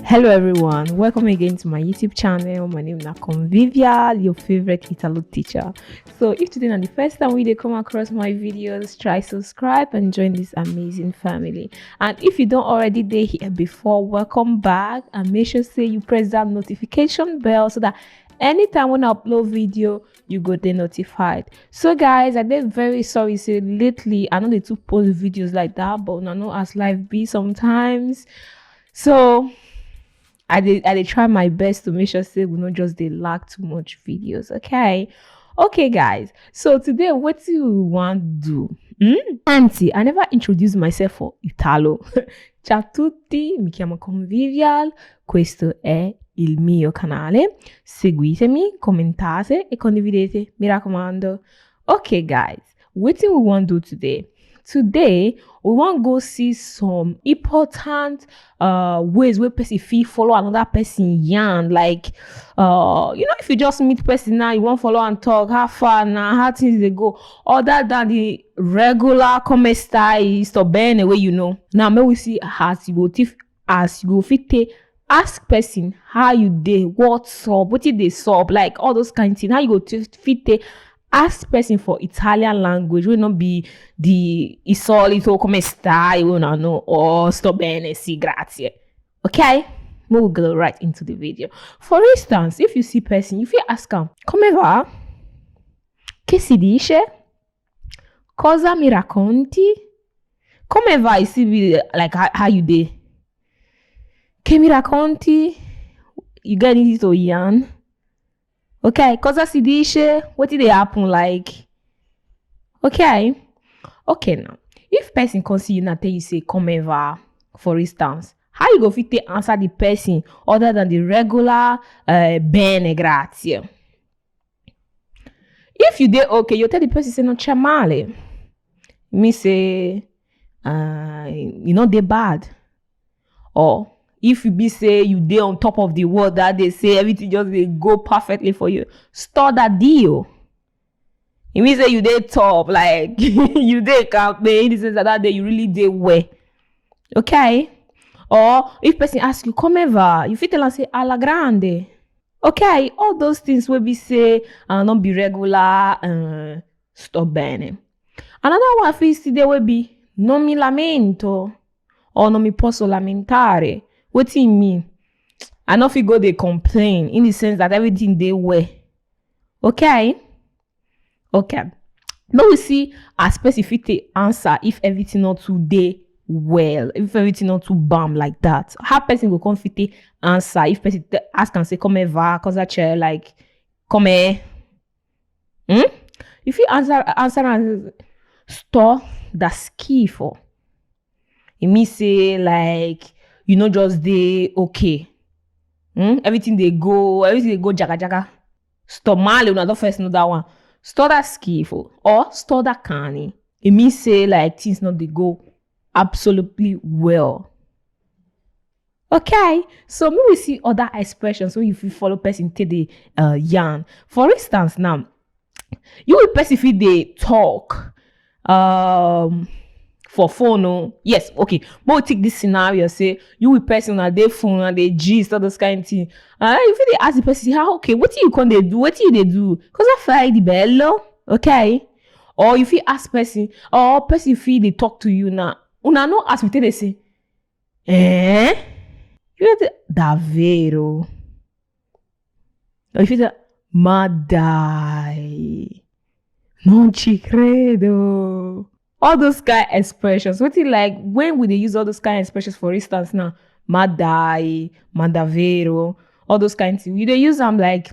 Hello everyone, welcome again to my YouTube channel. My name is Convivial, your favorite Italo teacher. So if today is the first time we come across my videos, try subscribe and join this amazing family. And if you don't already there here before, welcome back, and make sure say you press that notification bell so that anytime when I upload video you go there notified. So guys, I did very sorry say lately I know they took post videos like that, but I know as life be sometimes. So I did try my best to make sure say we not just they lack too much videos. Okay guys, so today what do you want to do? Auntie, I never introduced myself for Italo. Ciao a tutti, mi chiamo Convivial, questo è il mio canale. Seguitemi, commentate e condividete, mi raccomando. Okay guys, what do we want to do today? Today we want go see some important ways where person fit follow another person yarn, like if you just meet person now, you want follow and talk how far now, how things they go, other than the regular come style stop bene way now may we see as you go fit take ask person how you dey, what's up, what did they sup, like all those kind of things, how you go to fit take ask person for Italian language will not be the il solito come stai, no, or sto bene, sì, grazie. Okay, we'll go right into the video. For instance, if you see person, if you ask them, come va? Che si dice? Cosa mi racconti? Come va? You see, like how you dey? Che mi racconti? You get it to yarn? Okay, cosa si dice? What did they happen like? Okay now. If person come see you now tell you say come va, for instance, how you go fit answer the person other than the regular bene, grazie? If you dey okay, you tell the person say non c'è male. Me say you know they bad. Or if you be say you dey on top of the world that they say everything just they go perfectly for you, store that deal. It means say you dey top, like you dey campaign, in the sense that day you really dey well. Okay? Or if person ask you come va, you fit tell and say alla grande. Okay, all those things will be say not be regular, stop bene. Another one fit see there will be non mi lamento or non mi posso lamentare. What do you mean? I know if you go they complain in the sense that everything they well. Okay. Now we see a specific answer if everything not too day well, if everything not too bam like that. How person will come fit answer if person ask and say come va, cosa c'è, like come. If you answer and sto da schifo, it means say like you know just they okay. Everything they go jaga jaga. Sto male, una first know that one. Sto da schifo or sto da cani. It means say like things not they go absolutely well. Okay, so we see other expressions so if you follow person to the yarn. For instance, now you will specify they talk for phone. Yes, okay. But we'll take this scenario, say you with person on their phone and they gist, all those kind of things. If they ask the person, how okay, what do you can they do? What do they do? Because I find the bello, okay? Or if you ask person, or person feel they talk to you now, una no ask me they say, You get davvero. Or if you say, ma dai, non ci credo. All those kind of expressions. What you like when would they use all those kind of expressions? For instance, now, ma dai, ma davvero, all those kind of things. They use them like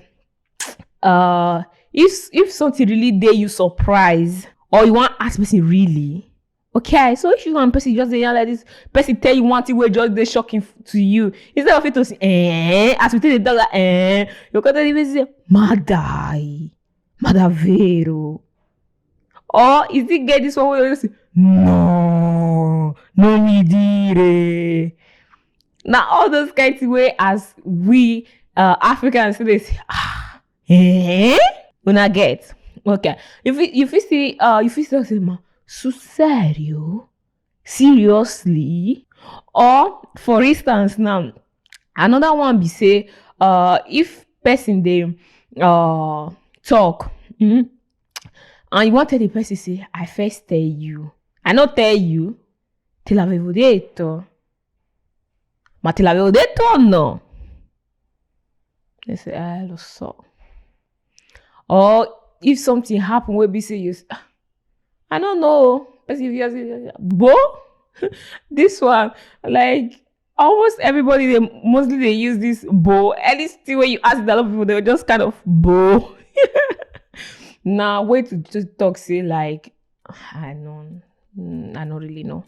if something really there you surprise or you want to ask person really. Okay, so if you want person just say like this, person tell you one thing where just they shocking to you. Instead of it to say as we tell the dog you can even say ma dai, ma davvero. Or is it get this one where you say, no, non mi dire. Now all those kinds of way as we Africans say this, when I get okay. If you say ma sul serio? Seriously? Or for instance now, Another one be say if person dey talk, and you wan tell the person say I first tell you, I no tell you, te l'avevo detto, ma te l'avevo detto o no? They say lo so. Or if something happen wey be say you I don't know, person if you bo this one, like almost everybody mostly they use this bo. Anything when you ask a lot of people, they will just kind of bo. Now way to just talk say like I don't really know.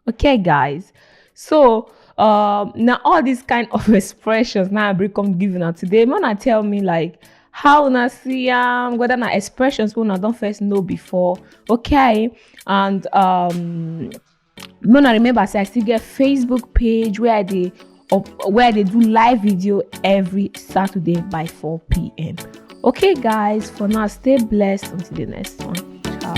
Okay, guys. So now all these kind of expressions now I become giving out today. Mona tell me like how una see whether na expressions una don't first know before. Okay, and Mona remember say I still get Facebook page where they do live video every Saturday by 4 p.m. Okay, guys. For now, stay blessed until the next one. Ciao.